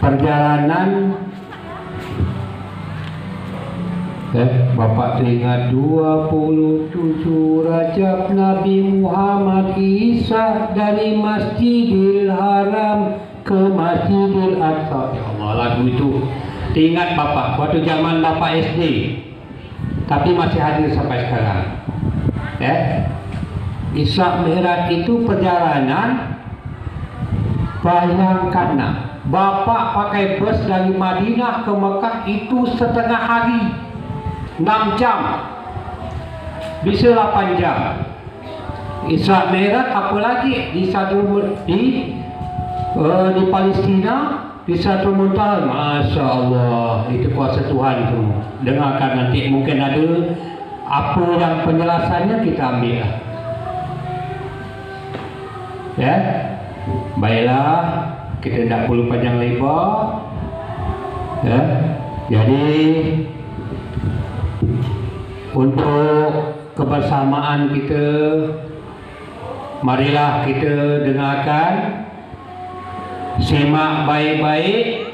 perjalanan Bapak teringat 27 Rajab Nabi Muhammad Isa dari Masjidil Haram ke Masjidil Aqsa. Ya Allah, lagu itu teringat Bapak waktu zaman Bapak SD, tapi masih hadir sampai sekarang. Isra Mi'raj itu perjalanan, bayangkan Bapak pakai bus dari Madinah ke Mekah itu setengah hari, 6 jam, bisa 8 jam. Isra Mi'raj apalagi di Palestina, di satu Muntaha. Masya Allah, itu kuasa Tuhan semua. Dengarkan nanti, mungkin ada apa yang penjelasannya kita ambil. Baiklah, kita tidak perlu panjang lebar. Jadi untuk kebersamaan kita, marilah kita dengarkan, simak baik-baik.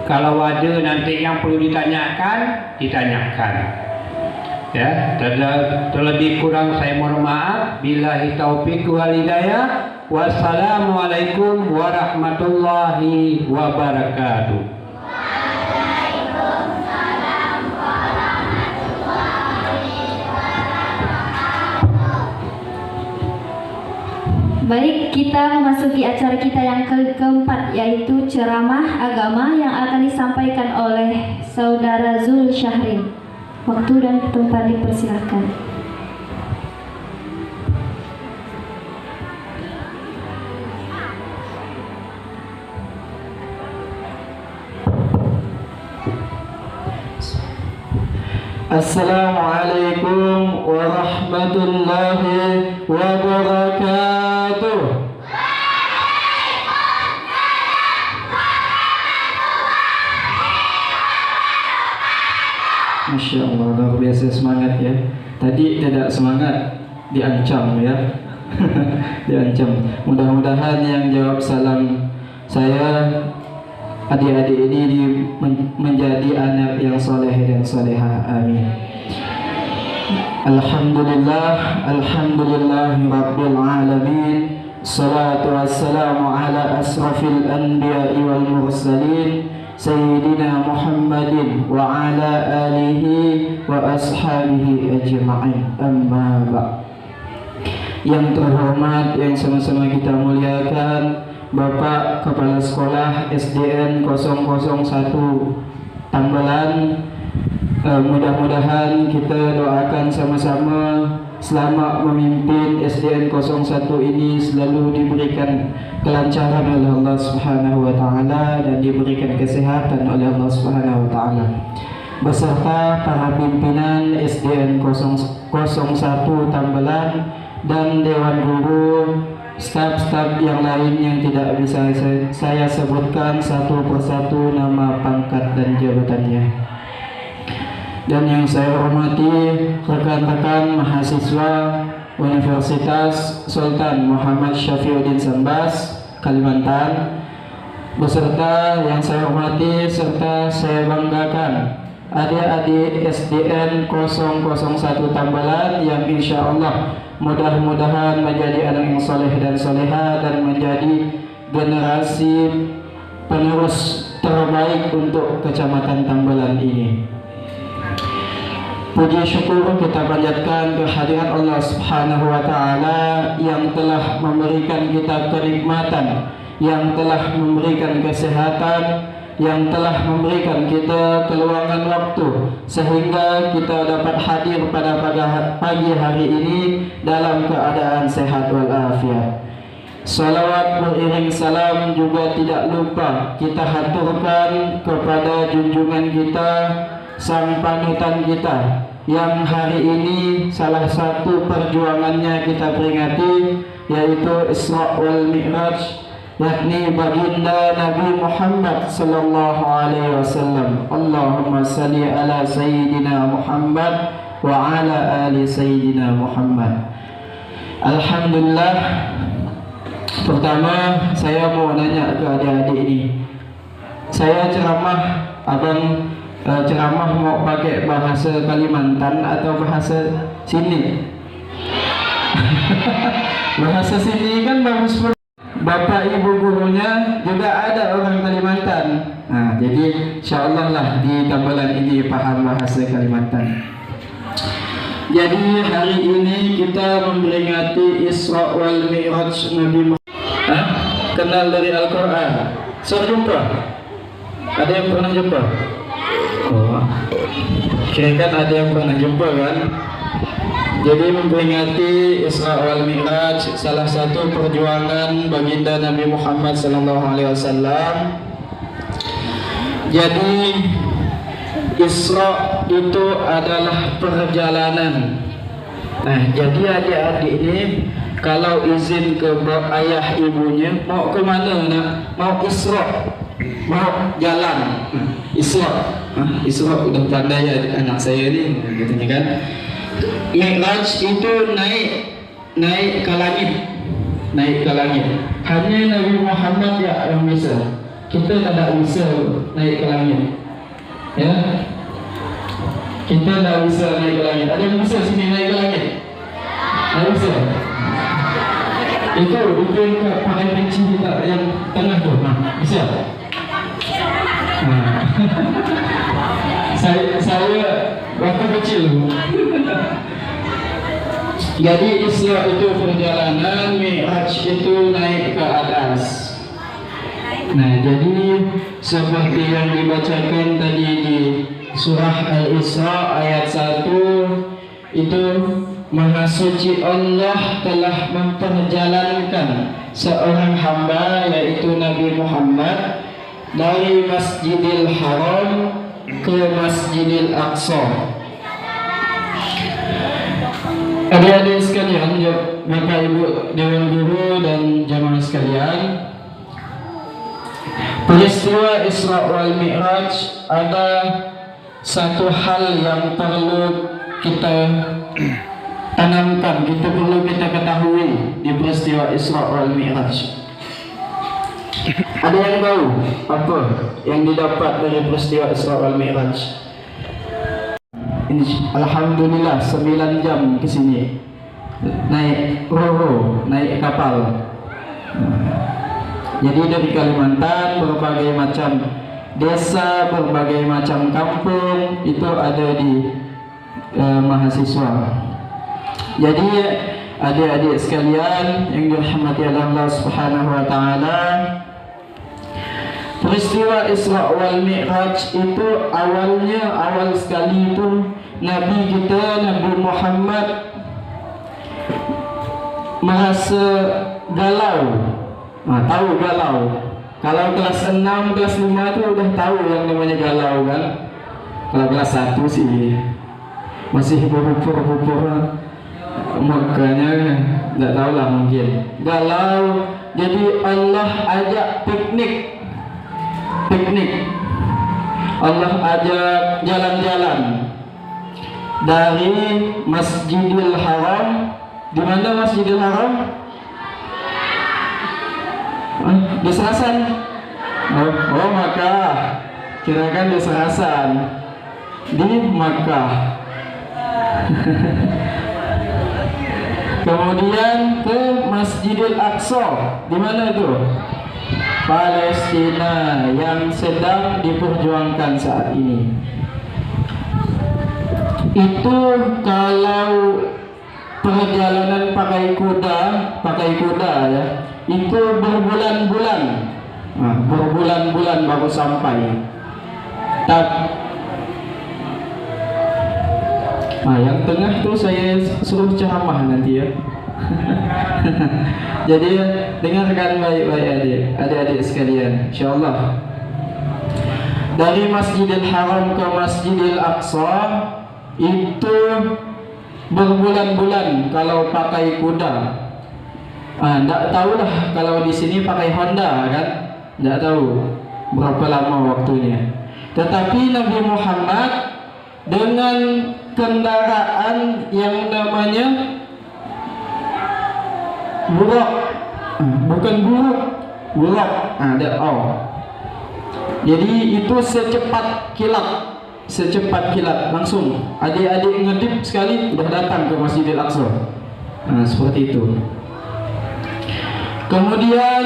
Kalau ada nanti yang perlu ditanyakan, ditanyakan. Terlebih kurang saya mohon maaf. Billahi taufiq wal hidayah. Wassalamualaikum warahmatullahi wabarakatuh. Baik, kita memasuki acara kita yang keempat, yaitu ceramah agama yang akan disampaikan oleh Saudara Zul Syahrin. Waktu dan tempat dipersilakan. Assalamualaikum warahmatullahi wabarakatuh. Masya Allah, luar biasa semangat ya. Tadi tidak semangat, diancam ya. Diancam. Mudah-mudahan yang jawab salam saya, adik-adik ini menjadi anak yang soleh dan solehah. Amin. Alhamdulillah, alhamdulillahi rabbil alamin. Salatu wassalamu ala asrafil anbiya'i wal mursalin, Sayyidina Muhammadin wa ala alihi wa ashabihi ajma'in. Amma ba'd. Yang terhormat, yang sama-sama kita muliakan, Bapak Kepala Sekolah SDN 001 Tambelan, mudah-mudahan kita doakan sama-sama selama memimpin SDN 01 ini selalu diberikan kelancaran oleh Allah Subhanahu wa taala dan diberikan kesehatan oleh Allah Subhanahu wa taala, beserta para pimpinan SDN 001 Tambelan dan dewan guru, staf-staf yang lain yang tidak bisa saya sebutkan satu persatu nama, pangkat dan jabatannya. Dan yang saya hormati rekan-rekan mahasiswa Universitas Sultan Muhammad Syafiuddin Sambas, Kalimantan, beserta yang saya hormati serta saya banggakan adik-adik SDN 001 Tambelan yang insya Allah mudah-mudahan menjadi anak yang soleh dan soleha dan menjadi generasi penerus terbaik untuk Kecamatan Tambelan ini. Puji syukur kita panjatkan kehadiran Allah Subhanahu wa taala yang telah memberikan kita kenikmatan, yang telah memberikan kesehatan, yang telah memberikan kita keluangan waktu sehingga kita dapat hadir pada pagi hari ini dalam keadaan sehat walafiat. Salawat beriring salam juga tidak lupa kita haturkan kepada junjungan kita, sang panutan kita, yang hari ini salah satu perjuangannya kita peringati, yaitu Isra wal Mi'raj, yakni baginda Nabi Muhammad sallallahu alaihi wasallam. Allahumma salli ala sayyidina Muhammad wa ala ali sayyidina Muhammad. Alhamdulillah, Pertama, saya mau nanya ke adik-adik ini. Saya ceramah, abang ceramah mau pakai bahasa Kalimantan atau bahasa sini? Bahasa sini kan bagus. Bapak ibu gurunya juga ada orang Kalimantan. Nah, jadi insyaallah lah di tambalan ini paham bahasa Kalimantan. Jadi hari ini kita memperingati Isra wal Mi'raj Nabi Muhammad. Kenal dari Al-Quran. Sudah jumpa? Ada yang pernah jumpa? Oh, kira-kira ada yang pernah jumpa kan? Jadi memperingati Isra wal Mi'raj, salah satu perjuangan baginda Nabi Muhammad SAW. Jadi Isra itu adalah perjalanan. Nah, jadi adik-adik ini kalau izin ke ayah ibunya, mau ke mana nak? Mau Isra, mau jalan. Isra, Isra udah pandai ya anak saya ni, katanya kan. Mi'raj itu naik ke langit, naik ke langit. Hanya Nabi Muhammad yang bisa. Kita tidak bisa naik ke langit. Ya, kita tidak bisa naik ke langit. Ada yang bisa sini naik ke langit? Tidak bisa. Itu yang pakai penci kita yang tengah tu, bisa. Saya waktu kecil. Jadi Isra itu perjalanan, Mi'raj itu naik ke atas. Nah, jadi seperti yang dibacakan tadi di surah Al-Isra ayat 1 itu, Maha Suci Allah telah memperjalankan seorang hamba yaitu Nabi Muhammad dari Masjidil Haram ke Masjidil Aqsa. Adik-adik sekalian, Bapak Ibu Dewan Guru dan jamaah sekalian, peristiwa Isra wal Mi'raj ada satu hal yang perlu kita tanamkan, kita perlu kita ketahui di peristiwa Isra wal Mi'raj. Ada yang tahu apa yang didapat dari peristiwa Isra wal Mi'raj? Alhamdulillah 9 jam ke sini naik roro, naik kapal. Jadi dari Kalimantan berbagai macam desa, berbagai macam kampung itu ada di mahasiswa. Jadi adik-adik sekalian yang dirahmati Allah Subhanahu wa taala, peristiwa Isra wal Mi'raj itu awal sekali itu Nabi kita Nabi Muhammad merasa galau. Tahu galau. Kalau kelas 6, kelas 5 itu udah tahu yang namanya galau kan. Kalau kelas 1 sih masih berpura-pura, makanya tidak tahu lah mungkin galau. Jadi Allah ajak piknik. Allah ajak jalan-jalan dari Masjidil Haram. Di mana Masjidil Haram? Di Serasan. Oh Makkah. Kirakan di Serasan. Di Makkah. Kemudian ke Masjidil Aqsa. Di mana itu? Palestina yang sedang diperjuangkan saat ini. Itu kalau perjalanan pakai kuda ya, itu berbulan-bulan, berbulan-bulan baru sampai. Yang tengah tuh saya suruh ceramah nanti ya. Jadi dengarkan baik-baik adik-adik sekalian, insyaallah. Dari Masjidil Haram ke Masjidil Aqsa itu berbulan-bulan kalau pakai kuda. Tidak tahulah kalau di sini pakai Honda kan, tidak tahu berapa lama waktunya. Tetapi Nabi Muhammad dengan kendaraan yang namanya Buraq. Bukan buruk, bulak, ada o. Jadi itu secepat kilat langsung. Adik-adik ngedip sekali sudah datang ke Masjidil Aqsa. Seperti itu. Kemudian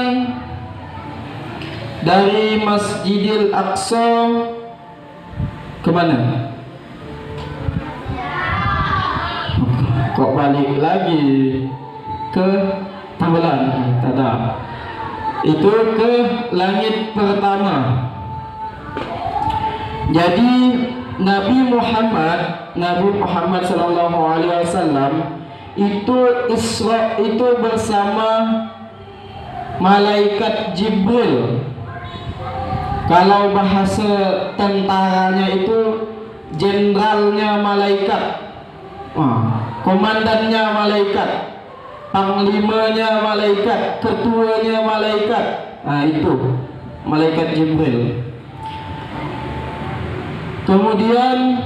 dari Masjidil Aqsa kemana? Kok balik lagi ke Tambelan? Tidak. Itu ke langit pertama. Jadi Nabi Muhammad sallallahu alaihi wasallam itu Isra itu bersama malaikat Jibril. Kalau bahasa tentaranya itu jenderalnya malaikat, komandannya malaikat, panglimanya malaikat, ketuanya malaikat. Itu malaikat Jibril. Kemudian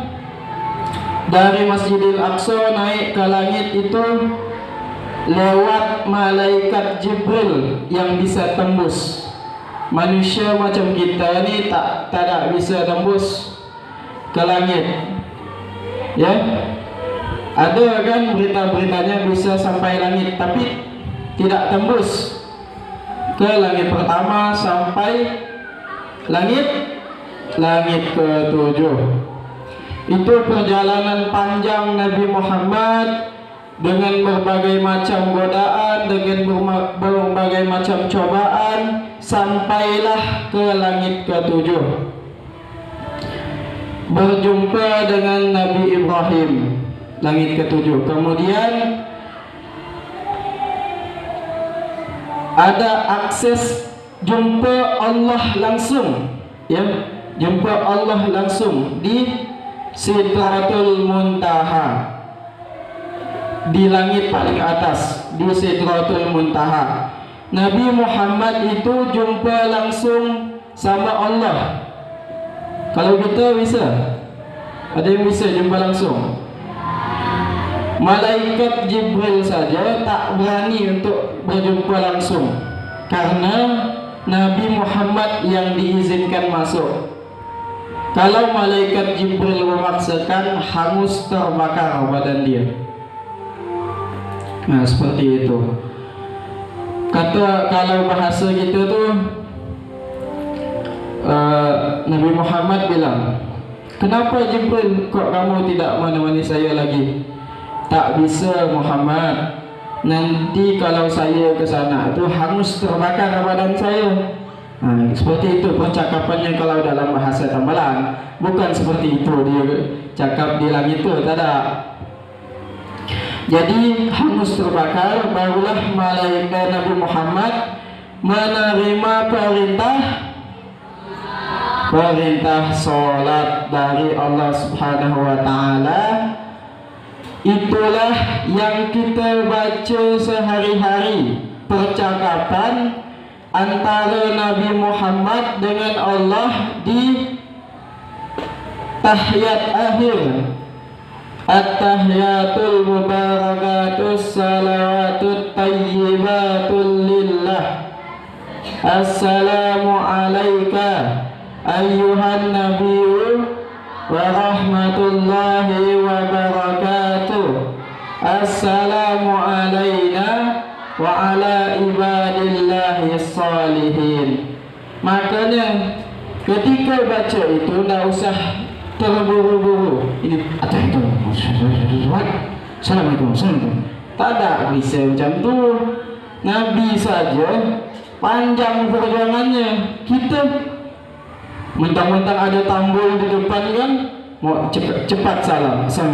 dari Masjidil Aqsa naik ke langit itu lewat malaikat Jibril yang bisa tembus. Manusia macam kita ni tak bisa tembus ke langit. Ya, ada kan berita-beritanya bisa sampai langit, tapi tidak tembus ke langit pertama sampai langit ke-7. Itu perjalanan panjang Nabi Muhammad dengan berbagai macam godaan, dengan berbagai macam cobaan, sampailah ke langit ke-7. Berjumpa dengan Nabi Ibrahim, langit ke-7. Kemudian ada akses jumpa Allah langsung, ya. Jumpa Allah langsung di Sidratul Muntaha, di langit paling atas, di Sidratul Muntaha. Nabi Muhammad itu jumpa langsung sama Allah. Kalau kita bisa, ada yang bisa jumpa langsung. Malaikat Jibril saja tak berani untuk berjumpa langsung, karena Nabi Muhammad yang diizinkan masuk. Kalau malaikat Jibril memaksakan, hangus terbakar badan dia. Seperti itu. Kalau bahasa kita tuh Nabi Muhammad bilang, kenapa Jibril kok kamu tidak menemani saya lagi? Tak bisa Muhammad, nanti kalau saya ke sana tuh hangus terbakar badan saya. Seperti itu percakapannya kalau dalam bahasa Tambelan. Bukan seperti itu dia cakap di langit itu, tak ada. Jadi hangus terbakar, barulah malaikat Nabi Muhammad menerima perintah solat dari Allah Subhanahu wa Ta'ala. Itulah yang kita baca sehari-hari, percakapan antara Nabi Muhammad dengan Allah di tahiyat akhir. At-tahiyatul mubarakatus salawatut tayyibatul lillah. Assalamu alayka ayyuhan nabiyyu wa rahmatullahi wa barakatuh. Assalamu alayna wa ala ibadillahi salihin. Makanya ketika baca itu tidak usah terburu-buru. Ini Assalamualaikum. Tak ada bisa macam tu. Nabi saja panjang perjuangannya. Kita mentang-mentang ada tambul di depan kan, mau cepat salam, langsung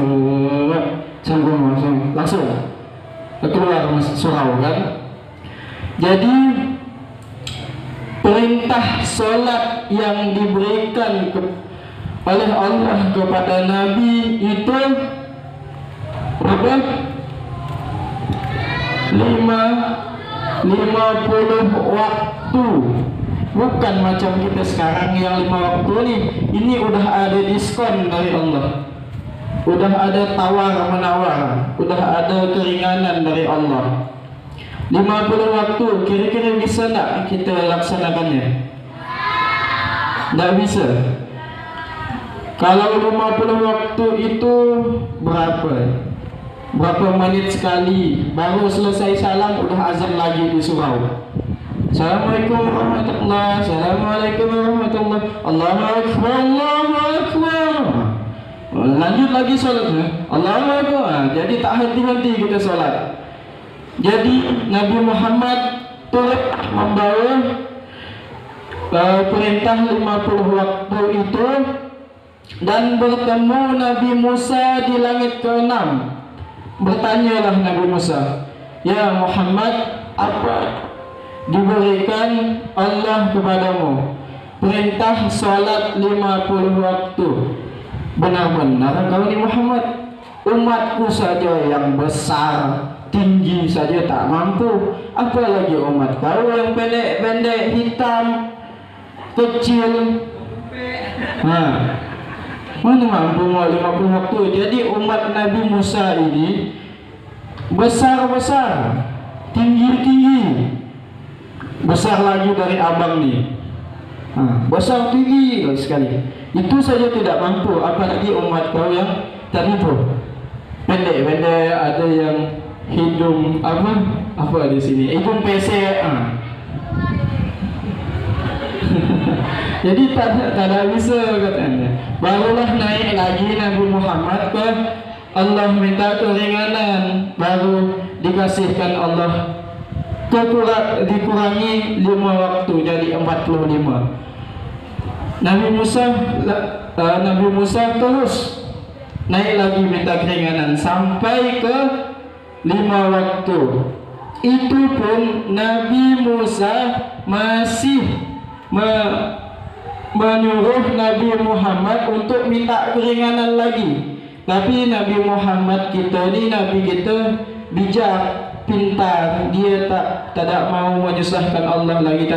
keluar surau kan. Jadi perintah solat yang diberikan oleh Allah kepada Nabi itu berapa? 50 waktu. Bukan macam kita sekarang yang 5 waktu ni. Ini udah ada diskon dari Allah, udah ada tawar menawar, udah ada keringanan dari Allah. 50 waktu, kira-kira bisa tak kita laksanakannya? Tak bisa. Kalau 50 waktu itu berapa? Berapa menit sekali? Baru selesai salam udah azan lagi di surau. Assalamualaikum warahmatullahi wabarakatuh. Assalamualaikum warahmatullahi wabarakatuh. Allahu akbar, Allahu akbar. Lanjut lagi solatnya. Allahu akbar. Jadi tak henti-henti kita solat. Jadi Nabi Muhammad turut membawa perintah 50 waktu itu, dan bertemu Nabi Musa di langit ke-6. Bertanyalah Nabi Musa, "Ya Muhammad, apa diberikan Allah kepadamu? Perintah salat 50 waktu. Benar-benar kau ni Muhammad? Umatku saja yang besar, tinggi saja tak mampu, apalagi umat kau yang pendek-pendek, hitam, kecil. Mana mampu mau 50 waktu? Jadi umat Nabi Musa ini besar-besar, tinggi-tinggi, besar lagi dari abang ni. Besar tinggi sekali. Itu saja tidak mampu, apalagi umat kau yang tadi tu pendek-pendek, ada yang hidung apa di sini? Hidung pesek. Jadi tak ada bisa katanya. Barulah naik lagi Nabi Muhammad ke Allah, minta keringanan, baru dikasihkan Allah dikurangi 5 waktu jadi 45. Nabi Musa terus naik lagi minta keringanan sampai ke 5 waktu. Itu pun Nabi Musa masih menyuruh Nabi Muhammad untuk minta keringanan lagi. Tapi Nabi Muhammad kita ni, Nabi kita bijak, pintar. Dia tak mau menyusahkan Allah lagi,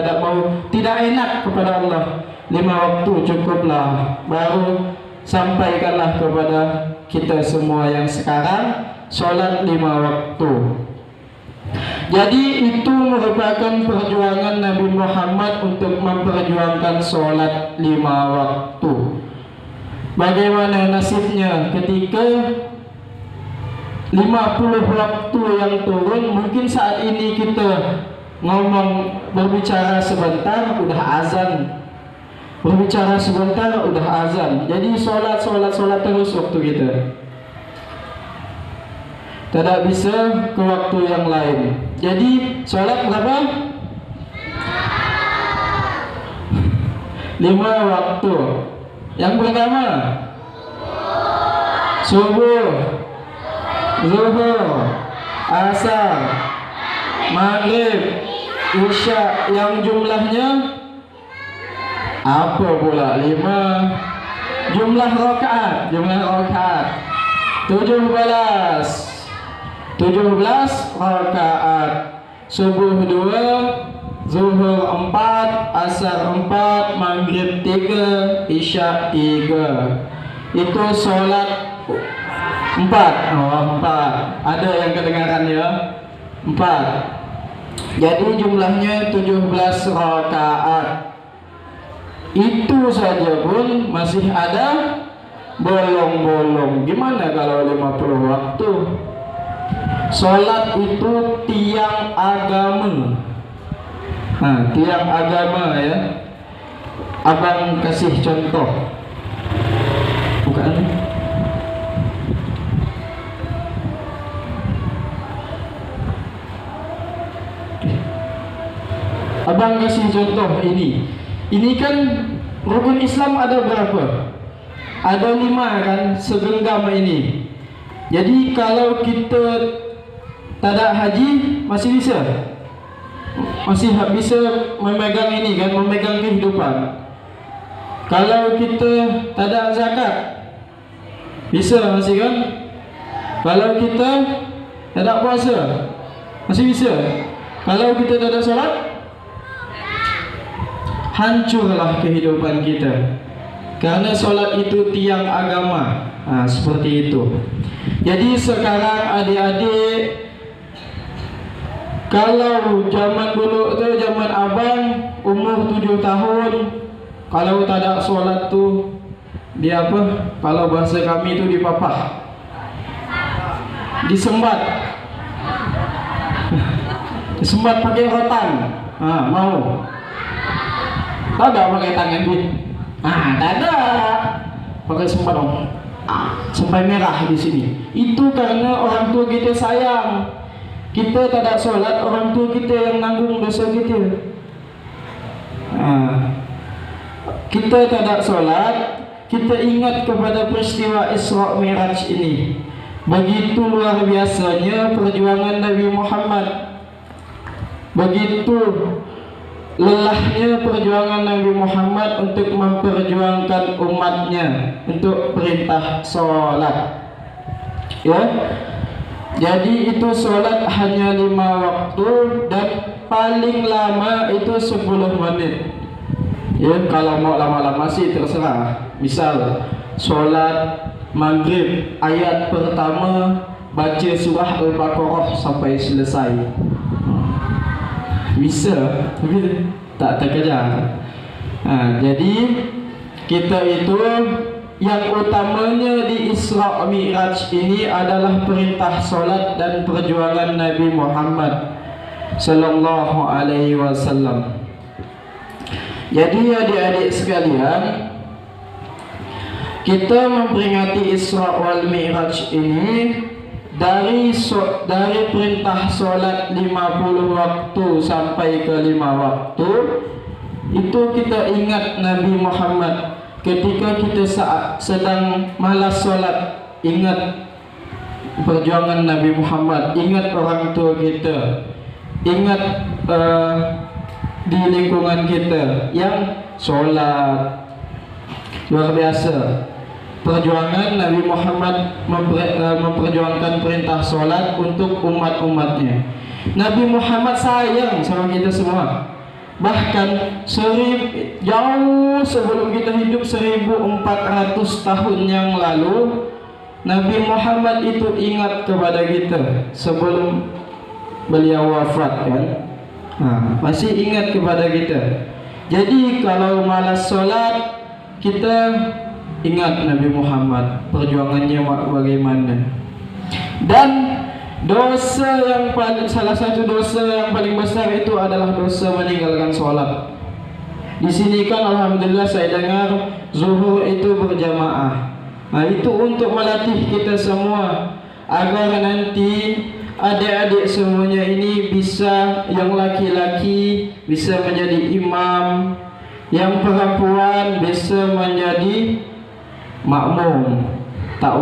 tidak enak kepada Allah. 5 waktu cukuplah. Baru sampaikanlah kepada kita semua yang sekarang solat 5 waktu. Jadi itu merupakan perjuangan Nabi Muhammad untuk memperjuangkan solat 5 waktu. Bagaimana nasibnya ketika 50 waktu yang turun? Mungkin saat ini kita berbicara sebentar udah azan, berbicara sebentar udah azan. Jadi solat terus waktu kita. Tidak bisa ke waktu yang lain. Jadi solat berapa? 5 waktu. Yang pertama subuh, zuhur, asar, maghrib, isya. Yang jumlahnya apa pula? 5. Jumlah rakaat 17 rakaat. Subuh 2, zuhur 4, asar 4, maghrib 3, isya 3. Itu solat 4. Ada yang kedengaran ya? 4. Jadi jumlahnya 17 rakaat. Itu saja pun masih ada bolong-bolong. Gimana kalau 50 waktu? Solat itu tiang agama. Tiang agama ya. Abang kasih contoh. Bukan? Abang kasih contoh ini. Ini kan rukun Islam ada berapa? Ada 5 kan, segenggam ini. Jadi kalau kita tak ada haji masih bisa memegang ini kan, memegang kehidupan. Kalau kita tak ada zakat bisa masih kan. Kalau kita tak ada puasa masih bisa. Kalau kita tak ada solat, hancurlah kehidupan kita. Karena solat itu tiang agama. Seperti itu. Jadi sekarang adik-adik Kalau zaman dulu tu, zaman abang umur 7 tahun, kalau tak ada solat tu dia apa? Kalau bahasa kami tu dipapah, disembat, disembat pakai rotan. Mau? Tak ada pakai tangan dia. Tak ada. Pakai sempat dong. Sampai merah di sini. Itu karena orang tua kita sayang. Kita tak ada solat, orang tua kita yang nanggung dosa kita. Kita tak ada solat, kita ingat kepada peristiwa Isra Mi'raj ini. Begitu luar biasanya perjuangan Nabi Muhammad. Begitu lelahnya perjuangan Nabi Muhammad untuk memperjuangkan umatnya untuk perintah solat. Ya. Jadi itu solat hanya 5 waktu dan paling lama itu 10 menit. Ya, kalau mau lama-lama sih terserah. Misal solat maghrib ayat pertama baca surah Al-Baqarah sampai selesai. Bisa, tapi tak terkejar. Jadi kita itu yang utamanya di Isra Mi'raj ini adalah perintah solat dan perjuangan Nabi Muhammad sallallahu alaihi wasallam. Jadi adik-adik sekalian, kita memperingati Isra wal Mi'raj ini dari perintah solat 50 waktu sampai ke 5 waktu. Itu kita ingat Nabi Muhammad. Ketika kita sedang malas solat, ingat perjuangan Nabi Muhammad, ingat orang tua kita, ingat di lingkungan kita yang solat. Luar biasa perjuangan Nabi Muhammad memperjuangkan perintah solat untuk umat-umatnya. Nabi Muhammad sayang sama kita semua. Bahkan jauh sebelum kita hidup 1400 tahun yang lalu, Nabi Muhammad itu ingat kepada kita sebelum beliau wafat kan. Masih ingat kepada kita. Jadi kalau malas solat, kita ingat Nabi Muhammad, perjuangannya bagaimana. Dan dosa yang salah satu dosa yang paling besar itu adalah dosa meninggalkan sholat. Di sini kan alhamdulillah saya dengar zuhur itu berjamaah. Itu untuk melatih kita semua agar nanti adik-adik semuanya ini bisa, yang laki-laki bisa menjadi imam, yang perempuan bisa menjadi makmum. Tak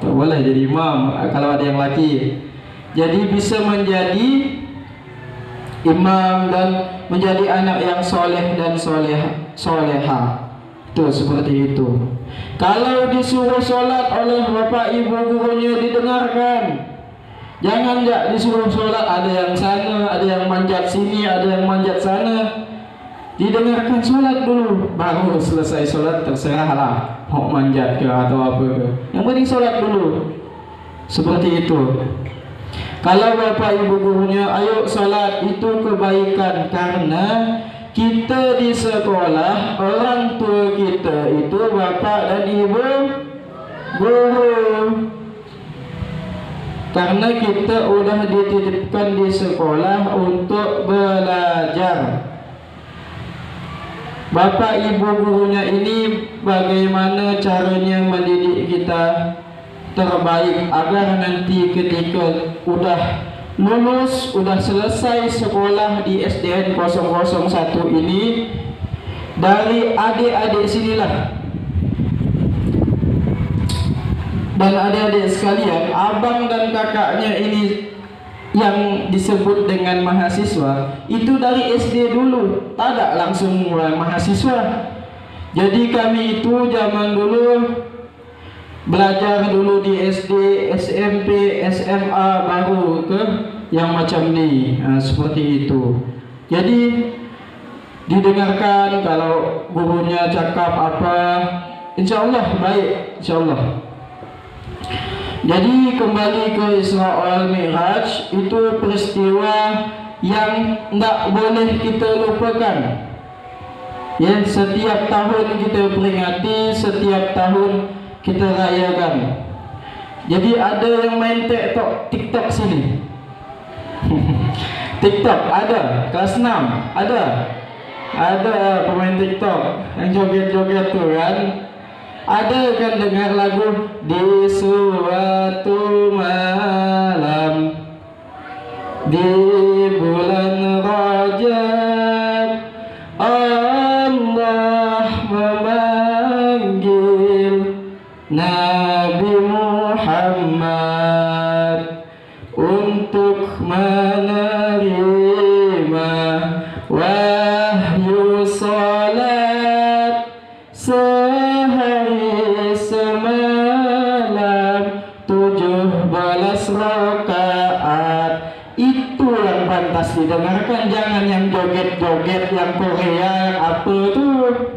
boleh jadi imam kalau ada yang laki. Jadi bisa menjadi imam dan menjadi anak yang soleh dan soleha. Itu seperti itu. Kalau disuruh solat oleh bapak ibu gurunya didengarkan. Jangan disuruh solat ada yang sana, ada yang manjat sini, ada yang manjat sana. Didengarkan solat dulu, baru selesai solat terserahlah mau manjat ke atau apa ke. Yang penting solat dulu. Seperti itu. Kalau bapak ibu gurunya ayo salat, itu kebaikan, karena kita di sekolah orang tua kita itu bapak dan ibu guru. Karena kita udah dititipkan di sekolah untuk belajar. Bapak ibu gurunya ini bagaimana caranya mendidik kita terbaik agar nanti ketika udah lulus, udah selesai sekolah di SDN 001 ini, dari adik-adik sinilah. Dan adik-adik sekalian, abang dan kakaknya ini yang disebut dengan mahasiswa itu dari SD dulu, tak ada langsung mulai mahasiswa. Jadi kami itu zaman dulu belajar dulu di SD, SMP, SMA, baru ke yang macam ni. Seperti itu. Jadi didengarkan kalau gurunya cakap apa, insyaallah baik, insyaallah. Jadi kembali ke Isra wal Mi'raj, itu peristiwa yang tidak boleh kita lupakan. Ya, setiap tahun kita peringati, setiap tahun kita rayakan. Jadi ada yang main TikTok sini. TikTok ada, kelas 6 ada pemain TikTok yang joget-joget tuh kan. Ada kan dengar lagu di suatu malam di bulan Rajab Allah memanggil Nabi Muhammad untuk menerima wahyu salat sehari semalam 17 rakaat. Itu yang pantas didengarkan, jangan yang joget-joget yang Korea apa tuh.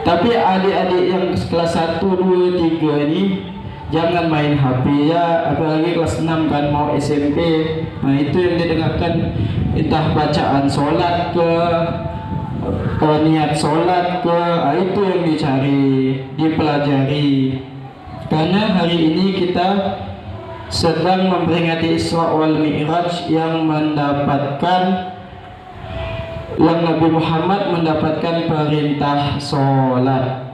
Tapi adik-adik yang kelas 1, 2, 3 ini jangan main HP ya, apalagi kelas 6 kan mau SMP. Nah itu yang didengarkan, entah bacaan sholat ke niat sholat ke, itu yang dicari, dipelajari. Karena hari ini kita sedang memperingati Isra wal Mi'raj yang Nabi Muhammad mendapatkan perintah sholat.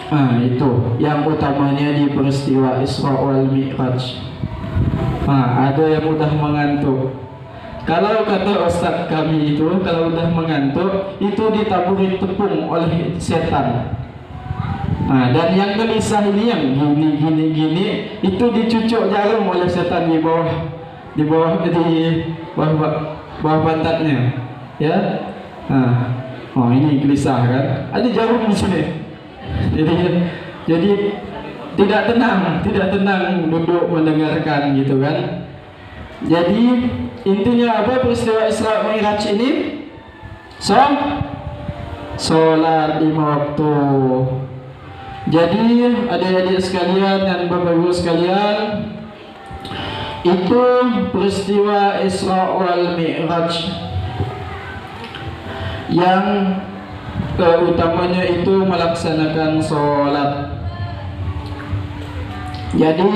Nah itu yang utamanya di peristiwa Isra wal Mi'raj. Nah ada yang udah mengantuk. Kalau kata ustaz kami itu, kalau udah mengantuk itu ditaburi tepung oleh setan. Nah, dan yang gelisah ini yang gini itu dicucuk jarum oleh setan di bawah pantatnya, ya. Nah, oh ini gelisah kan? Ada jarum di sini. Jadi tidak tenang duduk mendengarkan gitu kan. Jadi intinya apa peristiwa Isra Mi'raj ini? Sholat 5 waktu. Jadi adik-adik sekalian dan bapak-ibu sekalian, itu peristiwa Isra wal Mi'raj yang utamanya itu melaksanakan sholat. Jadi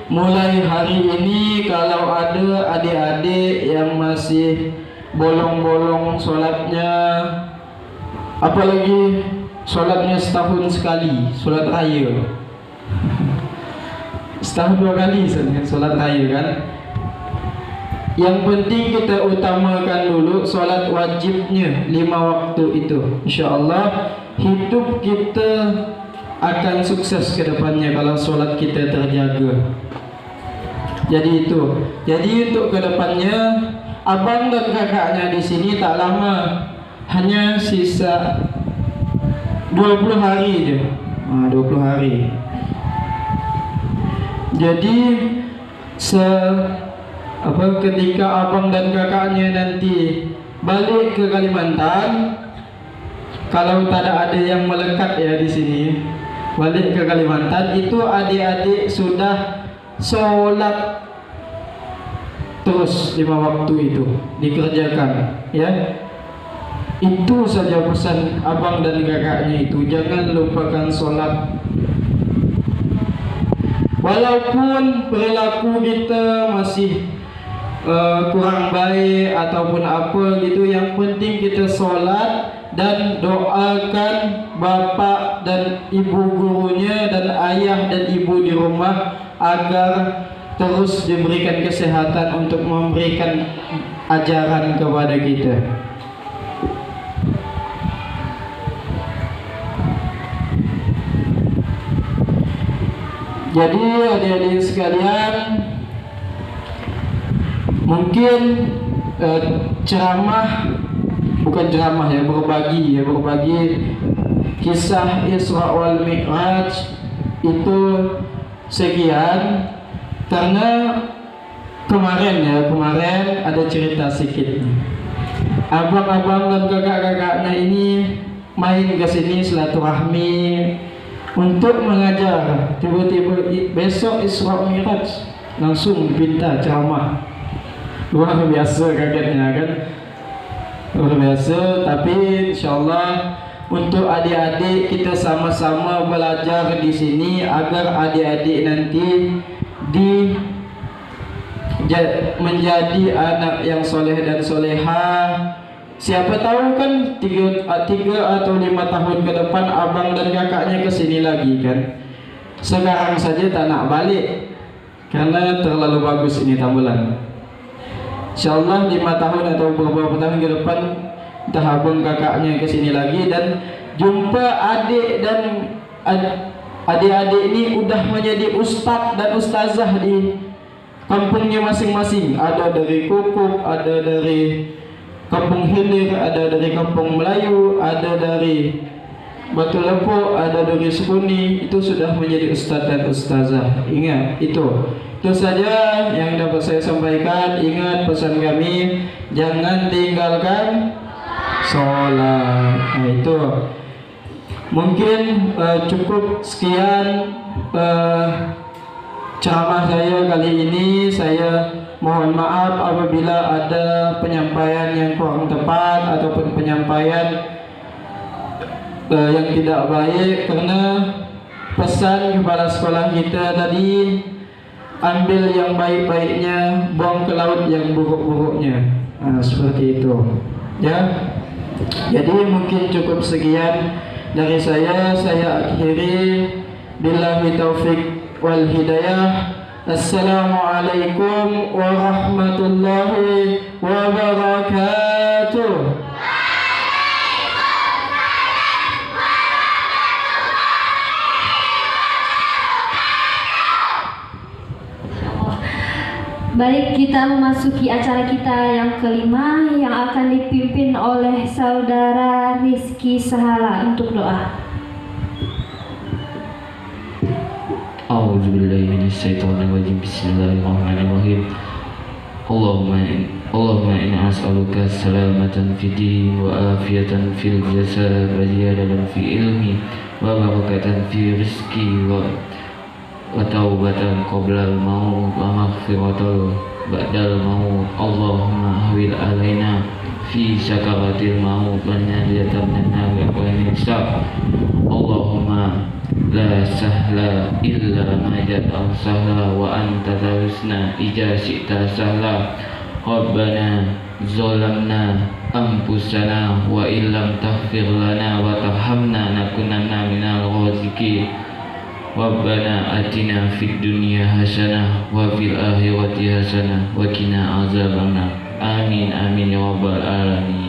mulai hari ini kalau ada adik-adik yang masih bolong-bolong sholatnya, apalagi sholatnya setahun sekali, sholat raya, setahun 2 kali sholat raya kan. Yang penting kita utamakan dulu sholat wajibnya 5 waktu itu. InsyaAllah hidup kita akan sukses ke depannya kalau sholat kita terjaga. Jadi itu. Jadi untuk ke depannya abang dan kakaknya di sini tak lama, hanya sisa 20 hari je. 20 hari. Jadi ketika abang dan kakaknya nanti balik ke Kalimantan, kalau tak ada yang melekat ya di sini, balik ke Kalimantan, itu adik-adik sudah sholat terus 5 waktu itu dikerjakan, ya. Itu saja pesan abang dan kakaknya itu, jangan lupakan sholat. Walaupun perilaku kita masih kurang baik ataupun apa gitu, yang penting kita sholat dan doakan bapak dan ibu gurunya dan ayah dan ibu di rumah agar terus diberikan kesehatan untuk memberikan ajaran kepada kita. Jadi adik-adik sekalian, mungkin berbagi kisah Isra wal Mi'raj itu sekian, karena kemarin ada cerita sedikit. Abang-abang dan kakak-kakaknya ini main ke sini silaturahmi untuk mengajar. Tiba-tiba besok Isra Mi'raj langsung pinta ceramah. luar biasa kagetnya kan, luar biasa. Tapi insyaallah untuk adik-adik kita sama-sama belajar di sini agar adik-adik nanti menjadi anak yang soleh dan soleha. Siapa tahu kan 3 atau 5 tahun ke depan abang dan kakaknya kesini lagi kan. Sekarang saja tak nak balik karena terlalu bagus ini tambulan. InsyaAllah 5 tahun atau beberapa tahun ke depan entah abang kakaknya kesini lagi dan jumpa adik dan adik-adik ini udah menjadi ustaz dan ustazah di kampungnya masing-masing. Ada dari Kukuk, ada dari Kampung Hilir, ada dari Kampung Melayu, ada dari Batu Lepuk, ada dari Sekuni. Itu sudah menjadi ustaz dan ustazah. Ingat itu saja yang dapat saya sampaikan. Ingat pesan kami, jangan tinggalkan sholat. Nah, itu mungkin cukup sekian ceramah saya kali ini. Saya mohon maaf apabila ada penyampaian yang kurang tepat ataupun penyampaian yang tidak baik, karena pesan kepala sekolah kita tadi, ambil yang baik-baiknya, buang ke laut yang buruk-buruknya. Nah, seperti itu ya. Jadi mungkin cukup sekian dari saya akhiri. Billahi taufik wal hidayah. Assalamualaikum warahmatullahi wabarakatuh. Baik, kita memasuki acara kita yang kelima yang akan dipimpin oleh Saudara Rizky Sahala untuk doa. A'udzubillahi minasyaitonirrajim. Bismillahirrahmanirrahim. Allahumma inna as'aluka salamatan fid din wa afiyatan fil jasad wa ziyadatan fi ilmi wa barakatan fi rizqi wa taubatan qoblal maut wa maghfiratan ba'dal maut. Allahumma hawil alaina fi sakaratil maut wa najatan min nar wa hisab. Allahumma la sahla illa ma ja'al sahla wa anta tarisna ija syi'ta sahla. Rabbana zalamna anfusana wa illam taghfir lana wa tarhamna nakunanna minal ghasiqin. Rabbana atina fid dunya hasanah wa fil akhirati hasanah wa qina azabannar. Amin amin ya rabbal alamin.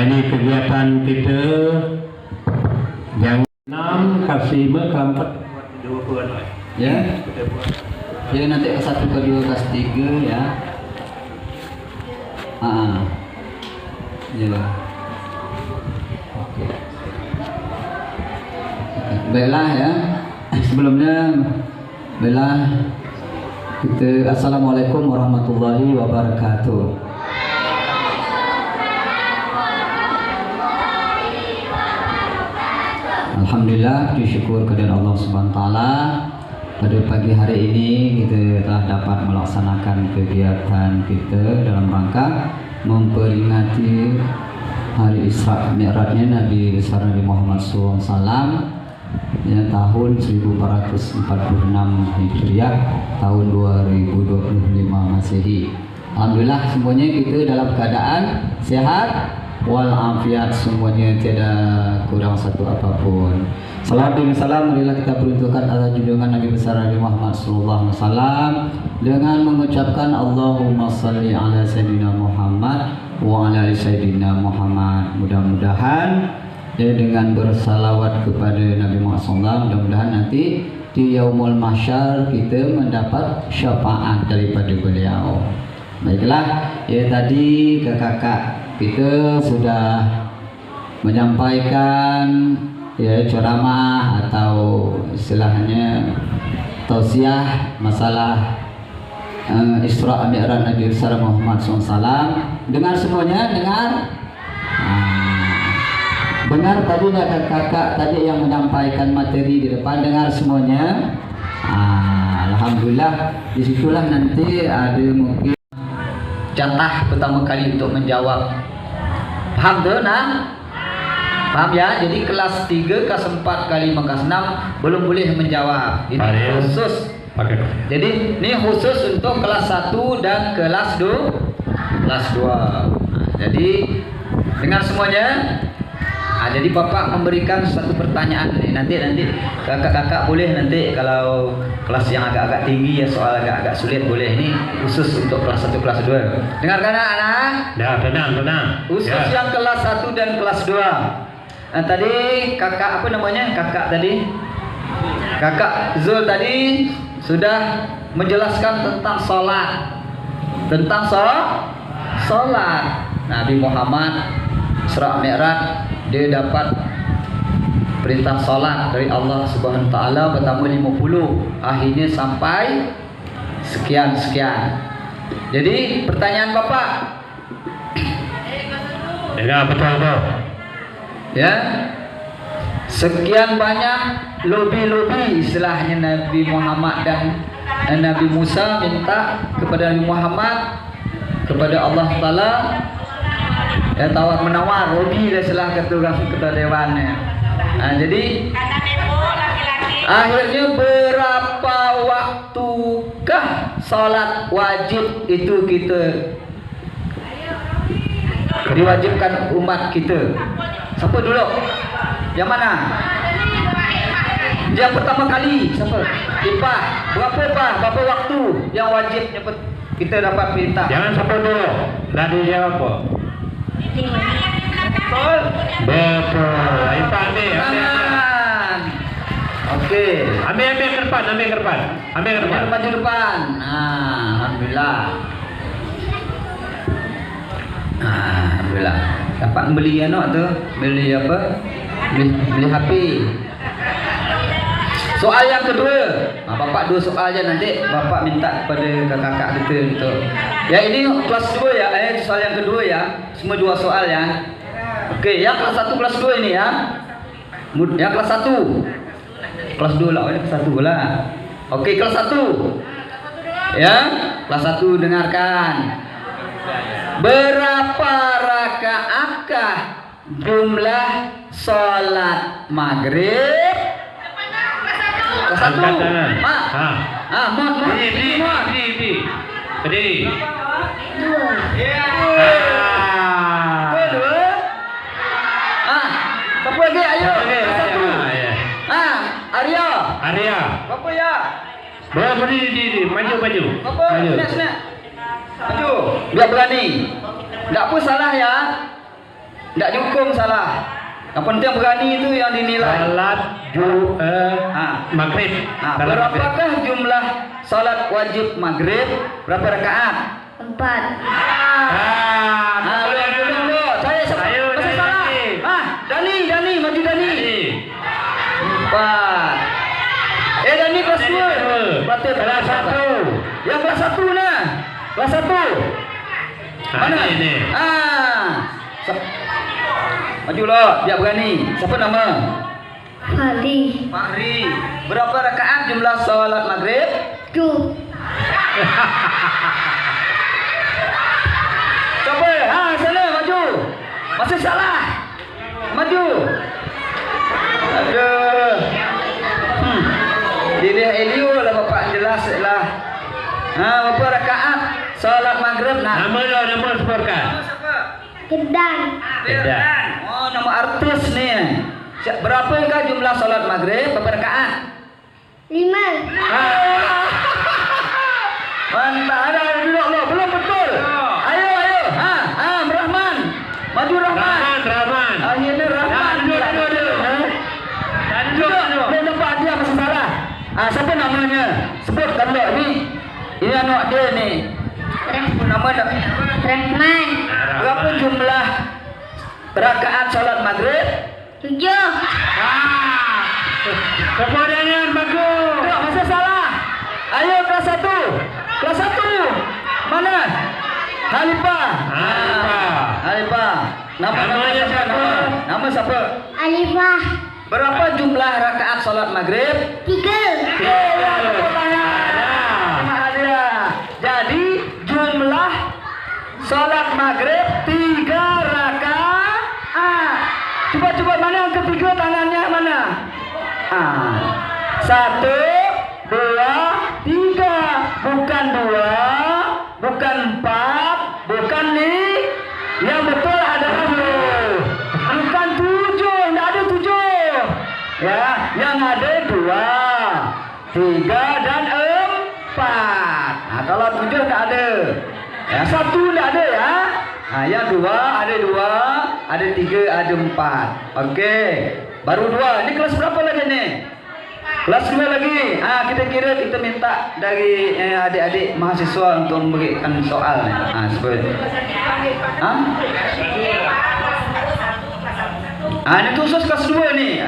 Ini kegiatan kita yang 6 kasih keempat ya. Jadi nanti ke 1 ke 2 ke 3 ya. Ya. Oke. Baiklah ya. Sebelumnya baiklah kita assalamualaikum warahmatullahi wabarakatuh. Alhamdulillah, disyukur kepada Allah Subhanahu wa taala. Pada pagi hari ini kita telah dapat melaksanakan kegiatan kita dalam rangka memperingati hari Isra Mi'rajnya Nabi besar Nabi Muhammad SAW ya, tahun 1446 Hijriah, tahun 2025 Masehi. Alhamdulillah semuanya kita dalam keadaan sehat walafiat, semuanya tiada kurang satu apapun. Salam dan salam marilah kita peruntukkan atas junjungan Nabi besar Nabi Muhammad sallallahu alaihi wasallam dengan mengucapkan Allahumma shalli ala sayyidina Muhammad wa ala ali sayyidina Muhammad. Mudah-mudahan dengan bersalawat kepada Nabi Muhammad sallallahu, mudah-mudahan nanti di yaumul mahsyar kita mendapat syafaat daripada beliau. Baiklah, ya tadi kakak kita sudah menyampaikan ya ceramah atau istilahnya tausiah masalah Isra Mi'raj Nabi besar Muhammad SAW. Dengar semuanya, dengar. Dengar tadi kakak tadi yang menyampaikan materi di depan, dengar semuanya. Alhamdulillah, disitulah nanti ada mungkin jatah pertama kali untuk menjawab. Paham tuh nah? Paham ya? Jadi kelas 3, kelas 4, kelas 5, kelas 6 belum boleh menjawab. Ini khusus. Jadi ini khusus untuk kelas 1 dan kelas 2. Jadi dengar semuanya. Jadi Bapak memberikan satu pertanyaan nih. Nanti kakak-kakak boleh nanti kalau kelas yang agak-agak tinggi ya soal agak-agak sulit boleh. Ini khusus untuk kelas 1, kelas 2. Dengarkan anak? Dah, tenang. Khusus Ya. yang kelas 1 dan kelas 2. Nah, tadi kakak apa namanya? Kakak Zul tadi sudah menjelaskan tentang sholat. Tentang sholat. Nabi Muhammad Isra Mi'raj dia dapat perintah sholat dari Allah Subhanahu wa taala pertama 50, akhirnya sampai sekian. Jadi pertanyaan Bapak. Dengar betul. Ya, sekian banyak lobi istilahnya Nabi Muhammad dan Nabi Musa minta kepada Nabi Muhammad kepada Allah Taala ya tawar menawar lobi lah istilah ketua dewannya. Jadi akhirnya berapa waktukah salat wajib itu kita diwajibkan umat kita? Siapa dulu? Yang mana? Yang pertama kali siapa? Ipah. Berapa waktu yang wajib kita dapat perintah? Jangan siapa dulu. Tadi jawab apa? Betul. Ipah ambil. Okey. Ambil ke depan. Maju depan. Alhamdulillah. Dapat beli beli apa? Beli HP. Soal yang kedua. Bapak 2 soal aja nanti Bapak minta kepada kakak kita gitu. Ya ini kelas 2 ya. Soal yang kedua ya. Semua 2 soal ya. Okey, yang kelas 1 kelas 2 ini ya. Yang kelas 1. Kelas 2 lah, kelas 1 lah. Okey, kelas 1. Ya, kelas 1 dengarkan. Berapa rakaatkah jumlah sholat maghrib? Kelas 1. Berdiri. 2. Siapa lagi? Ayo. Kelas 1. Arya. Berapa ya? Berdiri. Maju. Apa? Sini. Maju. Biar berani. Tak apa salah ya. Tak dihukum salah. Yang penting berani itu yang dinilai. Salat maghrib. Berapakah jumlah salat wajib maghrib? Berapa rakaat? 4. Dulu. Saya masih salah. Dani, maju Dani. 4. Dani kelas 2. Berarti kelas 1. Yang kelas 1 nah. Kelas 1. Mana? Ini. Maju loh, biar berani. Siapa nama? Fahri. Berapa rakaat jumlah salat maghrib? 2. Coba, sana maju. Masih salah. Maju. Aduh. Dilihat Elio lah Bapak jelas lah. Berapa rakaat salat maghrib nah? Nama sebutkan. Kedan. Firdan. Oh, nama artis nih. Berapakah jumlah salat maghrib? Berapa rakaat? 5. Mantap, ada duduk lo, belum betul. Ayo. Rahman. Maju Rahman. Akhirnya Rahman. Duduk. Dia tempat dia masih salah. Siapa namanya? Sebutkan lo ini. Ini anak dia ni. Nama dah. Rahman. Berapa jumlah rakaat salat maghrib? 7. Kemudian bagus. Tak masa salah. Ayo kelas 1. Kelas 1. Mana? Halifah. Halifah. Namanya siapa? Nama siapa? Alifah. Berapa jumlah rakaat salat maghrib? 3. Jadi jumlah salat maghrib 3 rakaat. Coba mana yang ketiga tangannya mana? 1, 2, 3. Bukan 2, bukan 4, bukan 5. Yang betul adalah bukan 7. Tidak ada 7. Ya, yang ada 2, 3 dan 4. Kalau 7 tidak ada. Ya, 1 tidak ada ya. Yang 2 ada 2, ada 3, ada 4. Okey. Baru 2. Ini kelas berapa lagi ni? Kelas 2 lagi. Kita kira kita minta dari adik-adik mahasiswa untuk memberikan soal ni. Seperti. Ini khusus kelas 2 ni.